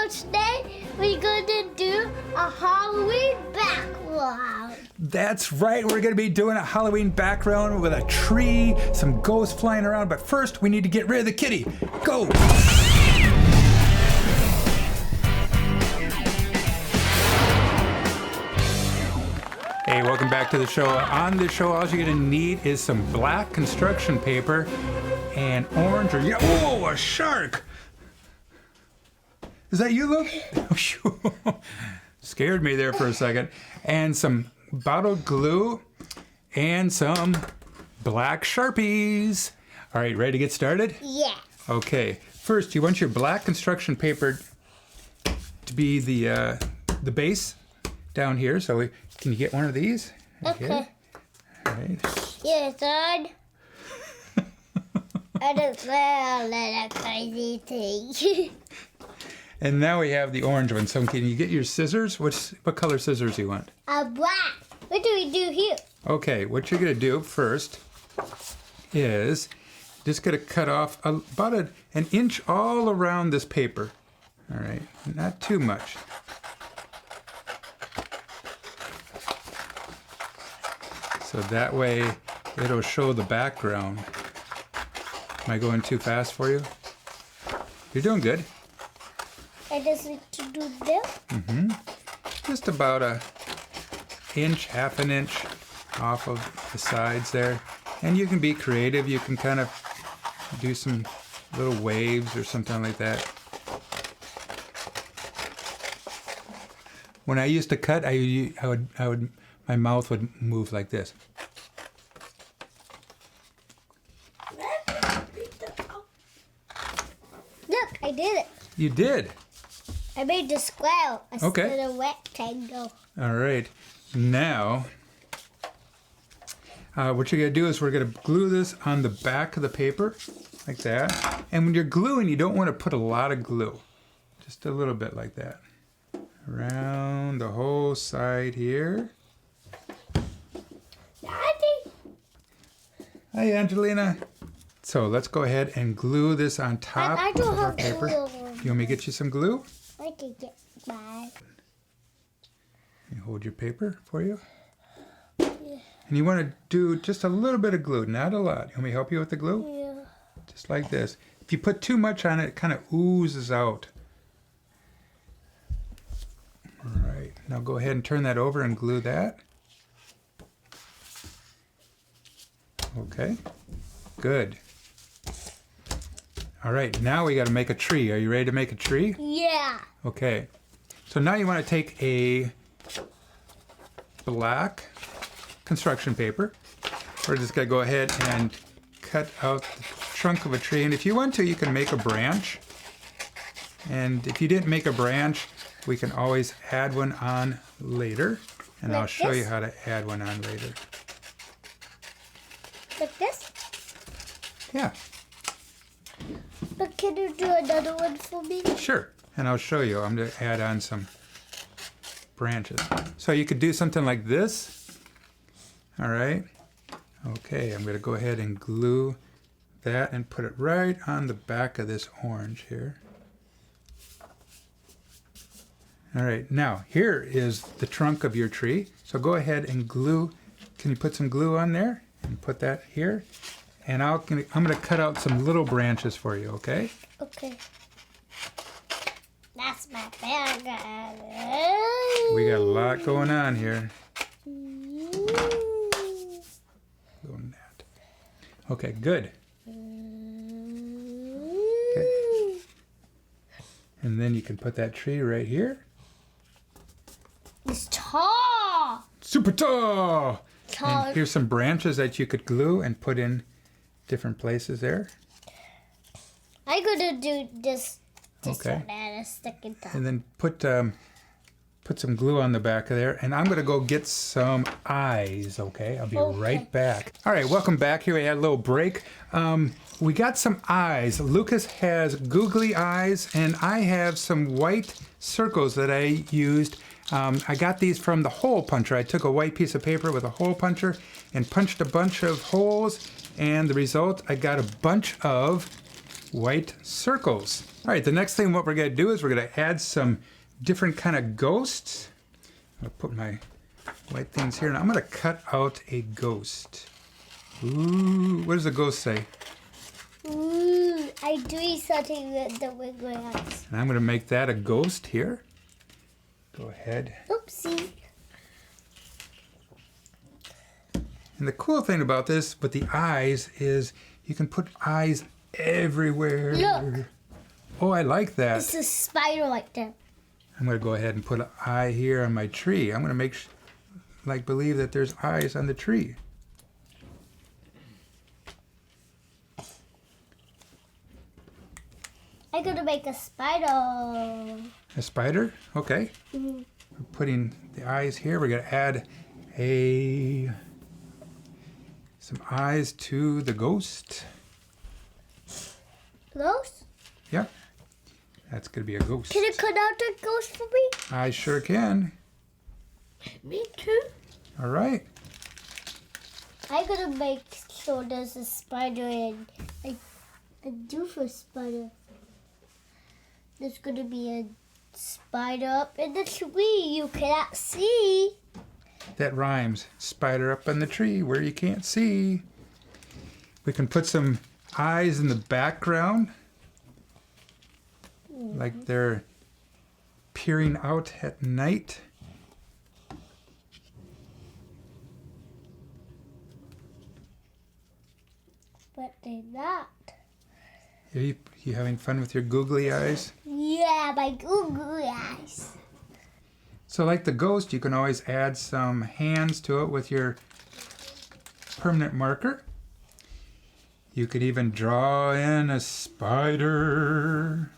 So today we're going to do a Halloween background. That's right, we're going to be doing a Halloween background with a tree, some ghosts flying around, but first we need to get rid of the kitty. Go! Hey, welcome back to the show. On this show, all you're going to need is some black construction paper and orange or yellow. Oh, a shark! Is that you, Luke? Scared me there for a second. And some bottled glue and some black Sharpies. All right, ready to get started? Yeah. Okay, first you want your black construction paper to be the base down here. So can you get one of these? Okay. All right. Yeah, son. I don't smell like a crazy thing. And now we have the orange one. So can you get your scissors? What color scissors do you want? Black. What do we do here? Okay, what you're gonna do first is just gonna cut off about an inch all around this paper. All right, not too much. So that way it'll show the background. Am I going too fast for you? You're doing good. I just need to do this. Just about an inch, half an inch off of the sides there. And you can be creative. You can kind of do some little waves or something like that. When I used to cut, my mouth would move like this. Look, I did it. You did. I made the square Okay. instead of rectangle. All right. Now, what you're going to do is we're going to glue this on the back of the paper, like that. And when you're gluing, you don't want to put a lot of glue. Just a little bit like that. Around the whole side here. Daddy. Hi, Angelina. So let's go ahead and glue this on top I of don't our have paper. glue. You want me to get you some glue? I can get mine. Let me hold your paper for you. Yeah. And you want to do just a little bit of glue, not a lot. You want me to help you with the glue? Yeah. Just like this. If you put too much on it, it kind of oozes out. All right, now go ahead and turn that over and glue that. Okay, good. All right, now we got to make a tree. Are you ready to make a tree? Yeah. Okay, so now you want to take a black construction paper. We're just going to go ahead and cut out the trunk of a tree. And if you want to, you can make a branch. And if you didn't make a branch, we can always add one on later. And Like I'll show you this? how to add one on later. Like this? Yeah, But can you do another one for me? sure. And I'll show you. I'm going to add on some branches. So you could do something like this. All right. Okay, I'm going to go ahead and glue that and put it right on the back of this orange here. All right, now here is the trunk of your tree. So go ahead and glue. Can you put some glue on there and put that here? And I'm going to cut out some little branches for you, okay? Okay. That's my finger. We got a lot going on here. Doing that. Okay, good. Okay. And then you can put that tree right here. It's tall. Super tall! Tall. And here's some branches that you could glue and put in different places there. I'm gonna do this Okay. one and stick it down. And then put some glue on the back of there. And I'm going to go get some eyes, okay? I'll be right back. All right, welcome back. Here we had a little break. We got some eyes. Lucas has googly eyes, and I have some white circles that I used. I got these from the hole puncher. I took a white piece of paper with a hole puncher and punched a bunch of holes, and the result, I got a bunch of white circles. All right, the next thing what we're going to do is we're going to add some different kind of ghosts. I'll put my white things here, and I'm going to cut out a ghost. Ooh, what does the ghost say? Ooh, I do something with the wiggly eyes. And I'm going to make that a ghost here. Go ahead. Oopsie. And the cool thing about this with the eyes is you can put eyes everywhere. Look. Oh, I like that. It's a spider like that. I'm going to go ahead and put an eye here on my tree. I'm going to make believe that there's eyes on the tree. I'm gonna make a spider. A spider? Okay. Mm-hmm. We're putting the eyes here. We're going to add some eyes to the ghost. Ghost? Yep. That's going to be a ghost. Can you cut out the ghost for me? I sure can. Me too. All right. I'm gonna make sure there's a spider and a doofer spider. There's gonna be a spider up in the tree you cannot see. That rhymes. Spider up on the tree where you can't see. We can put some eyes in the background. Like they're peering out at night. But they're not. Are you having fun with your googly eyes? Yeah, my googly eyes. So like the ghost, you can always add some hands to it with your permanent marker. You could even draw in a spider.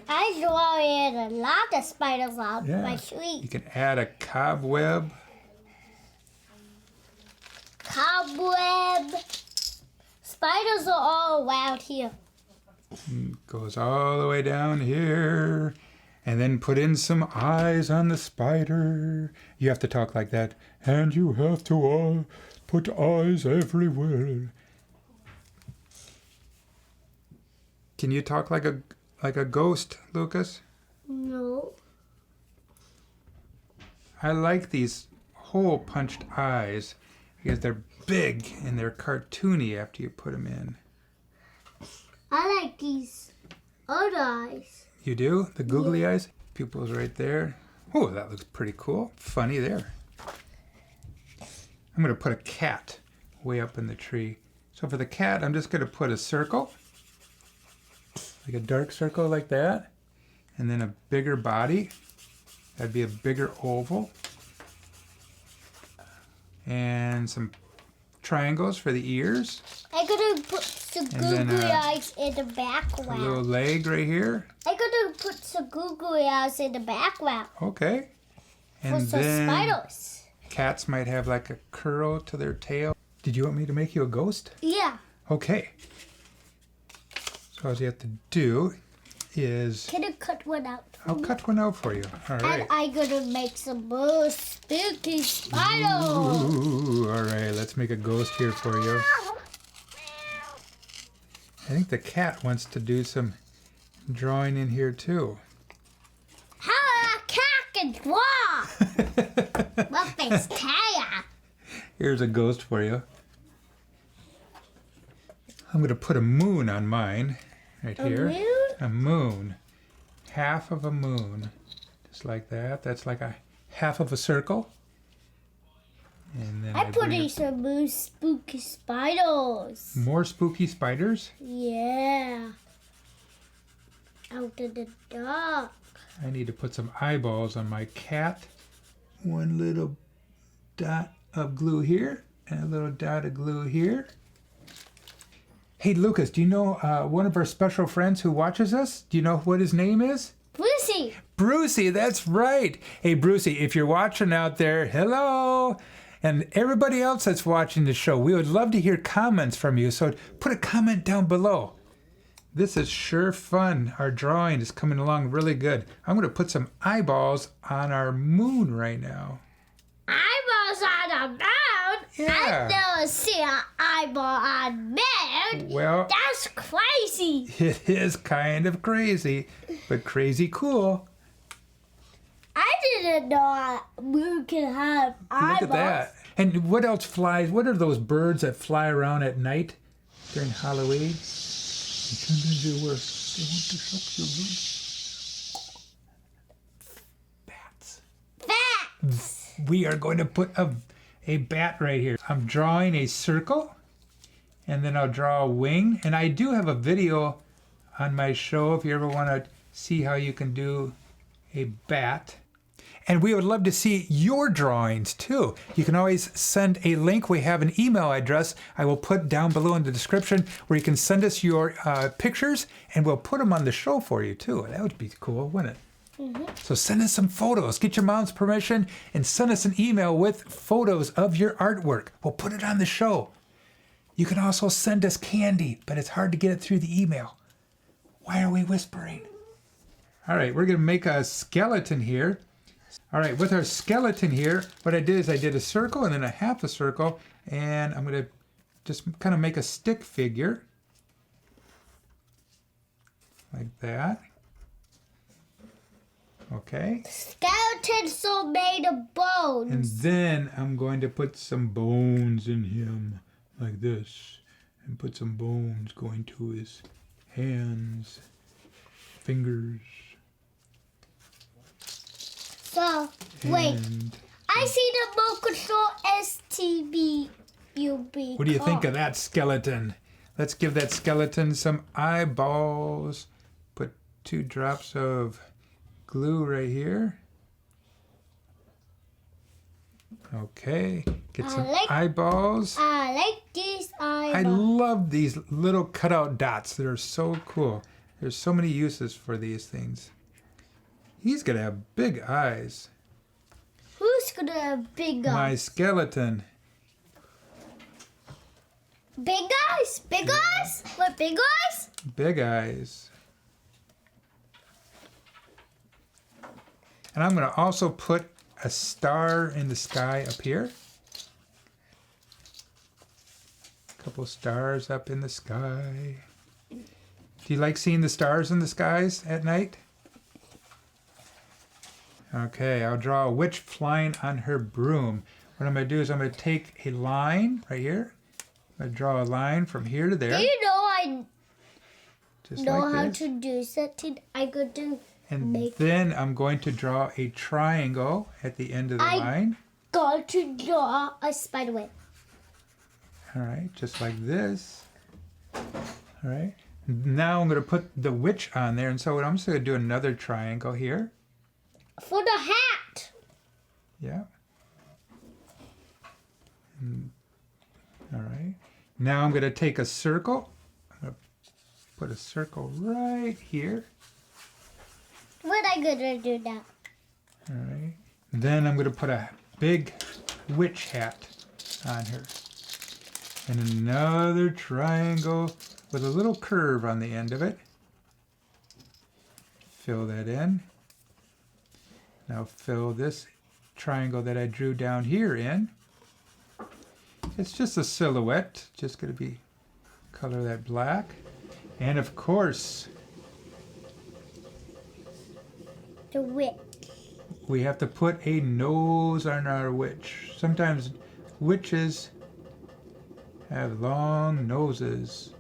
I draw in a lot of spiders on my You tree. can add a cobweb. Cobweb. Spiders are all around here. Goes all the way down here. And then put in some eyes on the spider. You have to talk like that. And you have to put eyes everywhere. Can you talk like a ghost, Lucas? No. I like these hole punched eyes because they're big and they're cartoony after you put them in. I like these other eyes. You do? The googly eyes? Pupils right there. Oh, that looks pretty cool. Funny there. I'm going to put a cat way up in the tree. So for the cat, I'm just going to put a circle. Like a dark circle like that. And then a bigger body. That'd be a bigger oval. And some triangles for the ears. I'm going to put some googly eyes in the A background. little leg right here. I'm going to put some googly eyes in the background. Okay. For And some then spiders. cats might have like a curl to their tail. Did you want me to make you a ghost? Yeah. Okay. So all you have to do is... Can you cut one out? I'll cut one out for you. All right. And I'm going to make some more spooky spiders. Ooh, all right, let's make a ghost here for you. I think the cat wants to do some drawing in here too. How a cat can draw? What is tail? Here's a ghost for you. I'm going to put a moon on mine right here. Moon? A moon. Half of a moon. Just like that. That's like a half of a circle. And then I put bring in some more spooky spiders. more spooky spiders. Yeah. Out in the dark. I need to put some eyeballs on my cat. One little dot of glue here and a little dot of glue here. Hey Lucas, do you know one of our special friends who watches us? Do you know what his name is? Lucy. Brucey, that's right. Hey Brucey, if you're watching out there, hello. And everybody else that's watching the show, we would love to hear comments from you. So put a comment down below. This is sure fun. Our drawing is coming along really good. I'm going to put some eyeballs on our moon right now. Eyeballs on a moon? Yeah. I never see an eyeball on moon. Dad, Well, that's crazy. it is kind of crazy, but crazy cool. I didn't know we could have eyeballs. Look at that. And what else flies? What are those birds that fly around at night during Halloween? Sometimes they work. They want to suck your blood. Bats. Bats. We are going to put a bat right here. I'm drawing a circle, and then I'll draw a wing. And I do have a video on my show if you ever want to see how you can do a bat. And we would love to see your drawings too. You can always send a link. We have an email address I will put down below in the description where you can send us your pictures, and we'll put them on the show for you too. That would be cool, wouldn't it? Mm-hmm. So send us some photos. Get your mom's permission and send us an email with photos of your artwork. We'll put it on the show. You can also send us candy, but it's hard to get it through the email. Why are we whispering? All right, we're going to make a skeleton here. All right, with our skeleton here, what I did is I did a circle and then a half a circle, and I'm going to just kind of make a stick figure like that. Okay. Skeletons are made of bones. And then I'm going to put some bones in him like this, and put some bones going to his hands, fingers. So, wait. And I see the Mokusho STBUB. what do you think of that skeleton? Let's give that skeleton some eyeballs. Put 2 drops of glue right here. Okay, get some eyeballs. I like these eyeballs. I love these little cutout dots. They're so cool. There's so many uses for these things. He's gonna have big eyes. Who's gonna have big eyes? My skeleton. Big eyes? Big eyes? What, big eyes? Big eyes. And I'm going to also put a star in the sky up here. A couple stars up in the sky. Do you like seeing the stars in the skies at night? Okay, I'll draw a witch flying on her broom. What I'm going to do is I'm going to take a line right here. I'm going to draw a line from here to there. Do you know I Just know like how this. to do something? I could do. And then I'm going to draw a triangle at the end of the line. Got to draw a spider web. All right, just like this. All right. Now I'm going to put the witch on there. And so I'm just going to do another triangle here. For the hat. Yeah. All right. Now I'm going to take a circle. I'm going to put a circle right here. What am I gonna do now? All right. Then I'm going to put a big witch hat on her. And another triangle with a little curve on the end of it. Fill that in. Now fill this triangle that I drew down here in. It's just a silhouette. Just going to be color that black. And of course, The witch. we have to put a nose on our witch. Sometimes witches have long noses.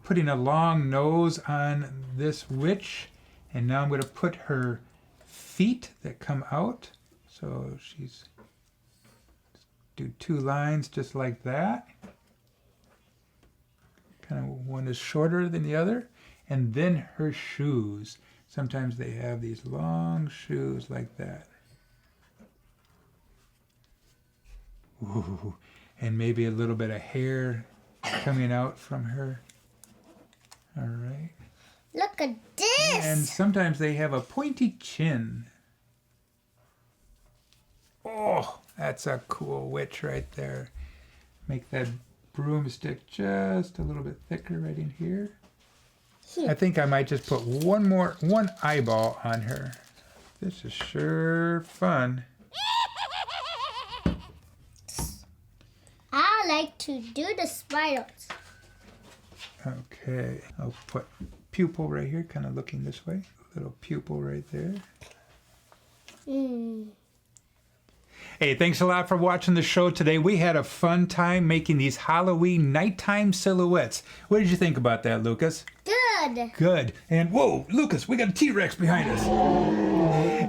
Putting a long nose on this witch, and now I'm going to put her feet that come out. So she's do 2 lines just like that. Kind of one is shorter than the other, and then her shoes. Sometimes they have these long shoes like that. Ooh, and maybe a little bit of hair coming out from her. All right. Look at this. And sometimes they have a pointy chin. Oh, that's a cool witch right there. Make that broomstick just a little bit thicker right in here. I think I might just put one eyeball on her. This is sure fun. I like to do the spiders. Okay, I'll put pupil right here, kind of looking this way. Little pupil right there. Hey, thanks a lot for watching the show today. We had a fun time making these Halloween nighttime silhouettes. What did you think about that, Lucas? Good. Good. And whoa, Lucas, we got a T-Rex behind us.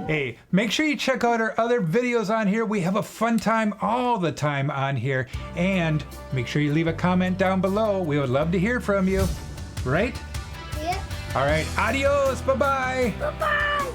Hey, make sure you check out our other videos on here. We have a fun time all the time on here. And make sure you leave a comment down below. We would love to hear from you. Right? Yep. All right. Adios. Bye-bye. Bye-bye.